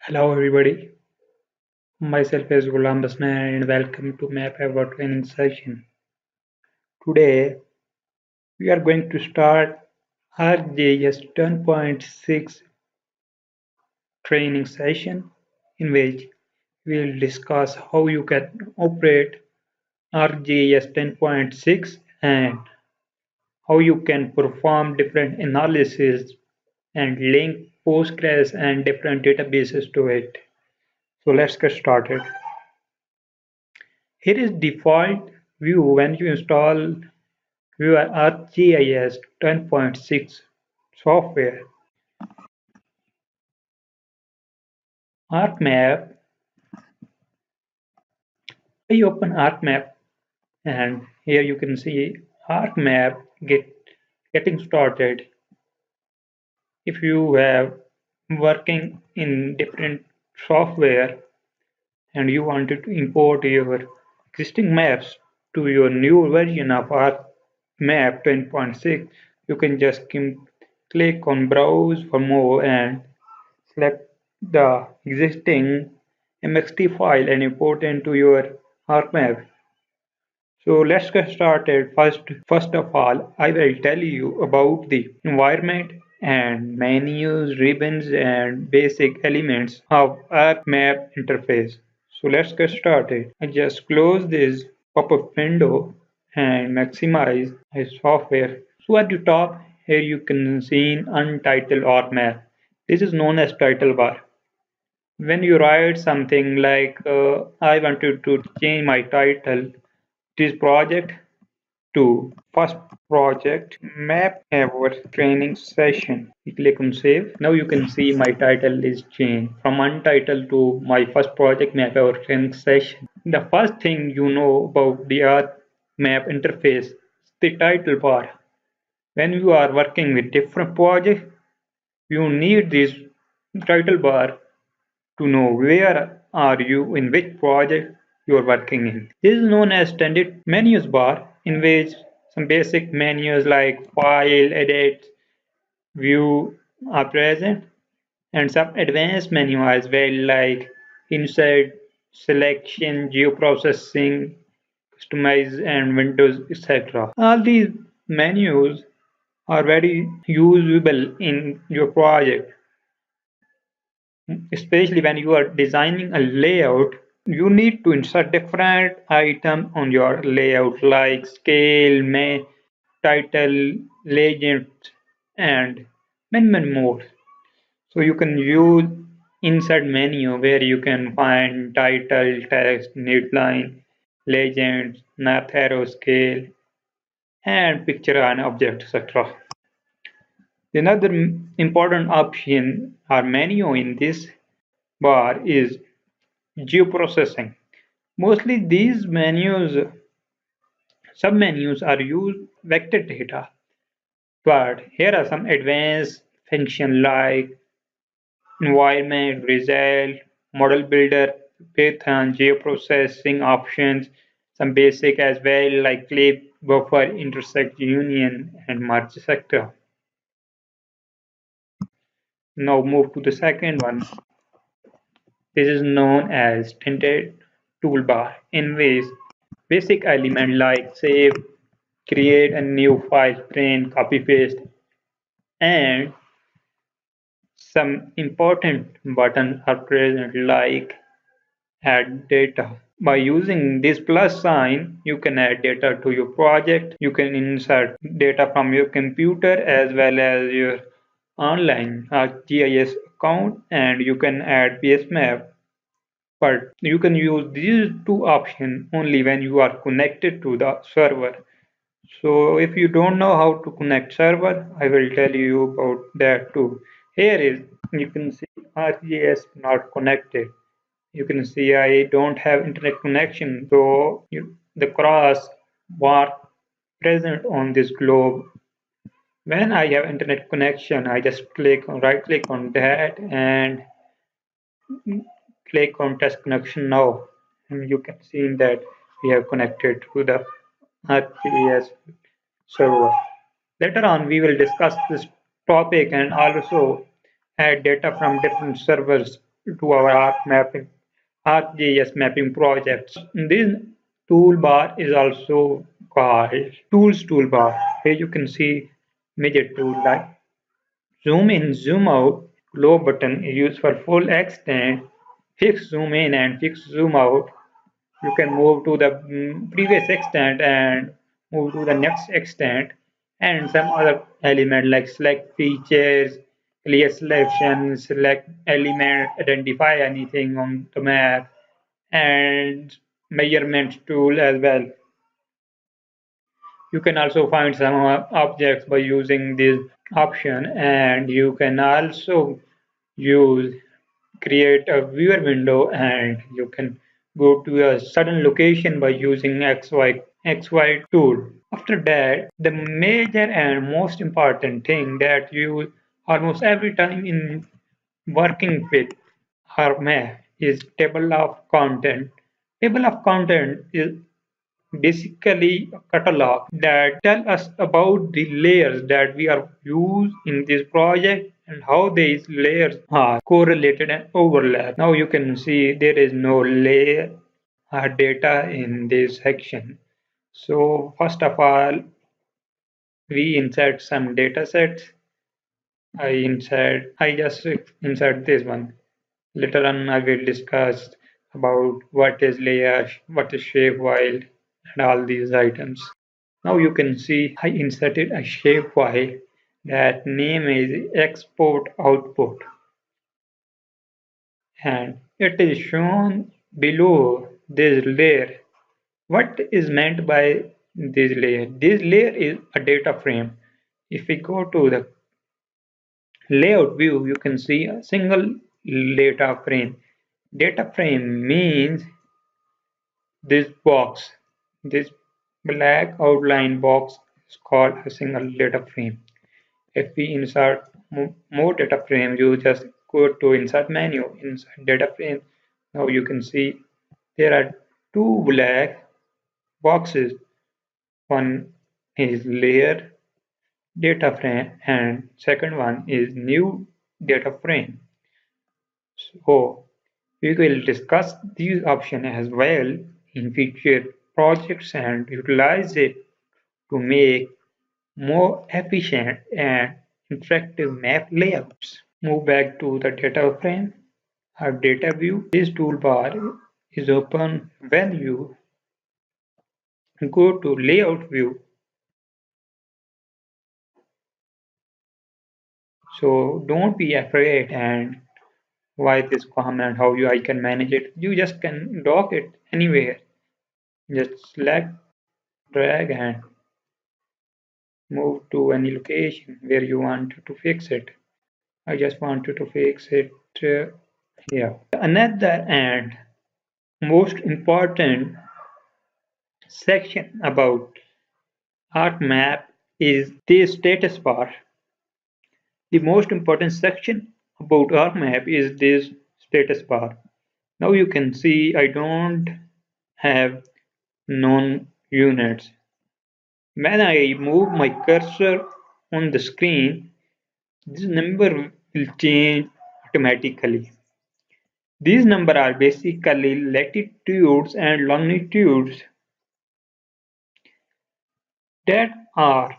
Hello everybody, myself is lovers.Mastering and welcome to Map Ever training session. Today we are going to start ArcGIS 10.6 training session in which we will discuss how you can operate ArcGIS 10.6 and how you can perform different analysis and link Postgres and different databases to it. So let's get started. Here is default view when you install your ArcGIS 10.6 software. ArcMap. I open ArcMap and here you can see ArcMap getting started. If you have working in different software and you wanted to import your existing maps to your new version of ArcMap 10.6, you can just click on browse for more and select the existing MXT file and import into your ArcMap. So let's get started. First of all, I will tell you about the environment and menus, ribbons, and basic elements of ArcMap interface. So let's get started. I just close this pop-up window and maximize my software. So at the top here you can see untitled ArcMap. This is known as title bar. When you write something like I wanted to change my title this project to first project map our training session. You click on save. Now you can see my title is changed from untitled to my first project map our training session. The first thing you know about the Earth map interface is the title bar. When you are working with different projects, you need this title bar to know where are you in which project you are working in. This is known as standard menus bar in which some basic menus like file, edit, view are present and some advanced menu as well like insert, selection, geoprocessing, customize and windows etc. All these menus are very usable in your project, especially when you are designing a layout. You need to insert different items on your layout like scale, title, legend, and many more. So you can use insert menu where you can find title, text, needline, legend, map arrow, scale, and picture and object, etc. Another important option or menu in this bar is geoprocessing. Mostly these submenus are used vector data, but here are some advanced functions like environment, result, model builder, Python, geoprocessing options, some basic as well like clip, buffer, intersect, union, and merge sector. Now move to the second one. This is known as tinted toolbar, in which basic element like save, create a new file, print, copy paste, and some important buttons are present like add data. By using this plus sign, you can add data to your project. You can insert data from your computer as well as your online GIS account, and you can add base map. But you can use these two options only when you are connected to the server. So if you don't know how to connect server, I will tell you about that too. Here is you can see ArcGIS not connected. You can see I don't have internet connection, so the cross bar present on this globe. When I have internet connection, I just right click on that and click on test connection now, and you can see that we have connected to the ArcGIS server. Later on, we will discuss this topic and also add data from different servers to our ArcGIS mapping projects. This toolbar is also called Tools toolbar. Here you can see major tools like zoom in, zoom out. Globe button is used for full extent. Fix zoom in and fix zoom out. You can move to the previous extent and move to the next extent, and some other element like select features, clear selection, select element, identify anything on the map, and measurement tool as well. You can also find some objects by using this option, and you can also use create a viewer window, and you can go to a certain location by using XY tool. After that, the major and most important thing that you almost every time in working with ArcMap is table of content. Table of content is basically a catalog that tell us about the layers that we are used in this project and how these layers are correlated and overlap. Now you can see there is no layer data in this section. So first of all, we insert some data sets. I just insert this one. Later on, I will discuss about what is layer, what is shapefile, and all these items. Now you can see I inserted a shapefile that name is export output, and it is shown below this layer. What is meant by this layer? This layer is a data frame. If we go to the layout view, you can see a single data frame. Data frame means this box, this black outline box is called a single data frame. If we insert more data frames, you just go to insert menu, insert data frame. Now you can see there are two black boxes. One is layer data frame and second one is new data frame. So we will discuss these options as well in future projects and utilize it to make more efficient and interactive map layouts. Move back to the data frame. Our data view. This toolbar is open when you go to layout view. So don't be afraid and why this command, how I can manage it. You just can dock it anywhere. Just select, drag and move to any location where you want to fix it. I just wanted to fix it here. Another and most important section about ArcMap is the status bar. The most important section about ArcMap is this status bar. Now you can see I don't have known units. When I move my cursor on the screen, this number will change automatically. These numbers are basically latitudes and longitudes that are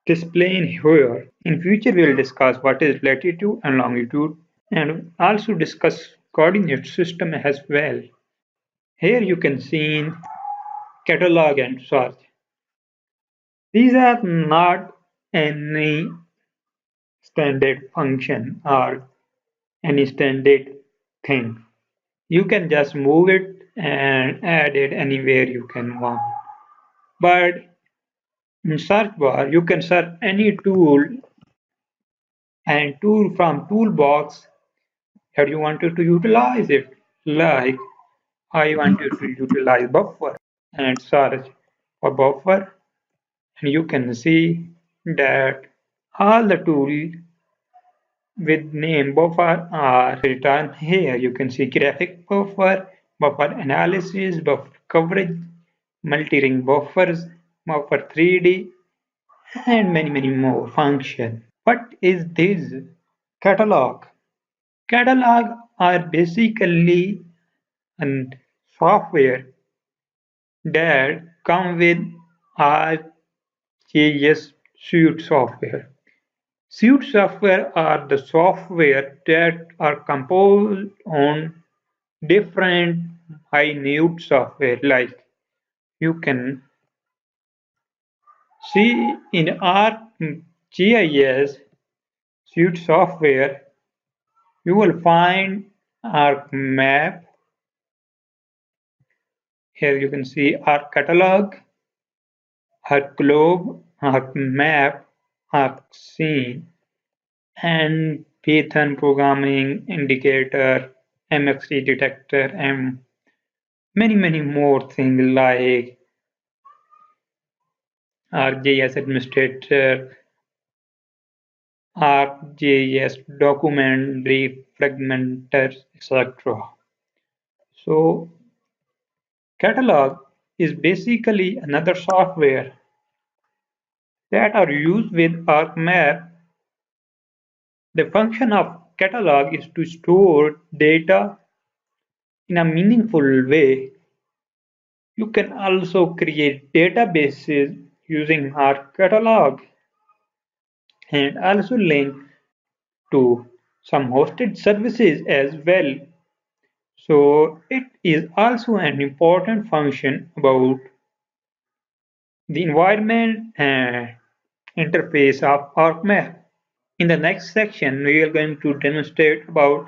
displayed here. In future, we will discuss what is latitude and longitude and also discuss coordinate system as well. Here you can see catalog and search. These are not any standard function or any standard thing. You can just move it and add it anywhere you can want. But in search bar, you can search any tool and tool from toolbox that you wanted to utilize it. Like I wanted to utilize buffer and search for buffer, and you can see that all the tools with name buffer are written here. You can see graphic buffer, buffer analysis, buffer coverage, multi-ring buffers, buffer 3D, and many more functions. What is this catalog? Catalog are basically a software that come with ArcGIS suite software. Suite software are the software that are composed on different minute software. Like you can see in ArcGIS suite software, you will find ArcMap. Here you can see ArcCatalog, ArcGlobe, ArcMap, ArcScene, and Python programming indicator, MXT detector, and many more things like ArcGIS administrator, ArcGIS document refragmenter, etc. So catalog is basically another software that are used with ArcMap. The function of catalog is to store data in a meaningful way. You can also create databases using ArcCatalog and also link to some hosted services as well. So it is also an important function about the environment and interface of ArcMap. In the next section, we are going to demonstrate about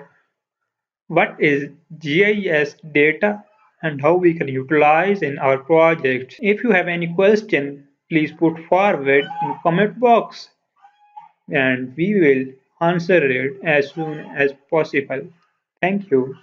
what is GIS data and how we can utilize in our projects. If you have any question, please put forward in comment box and we will answer it as soon as possible. Thank you.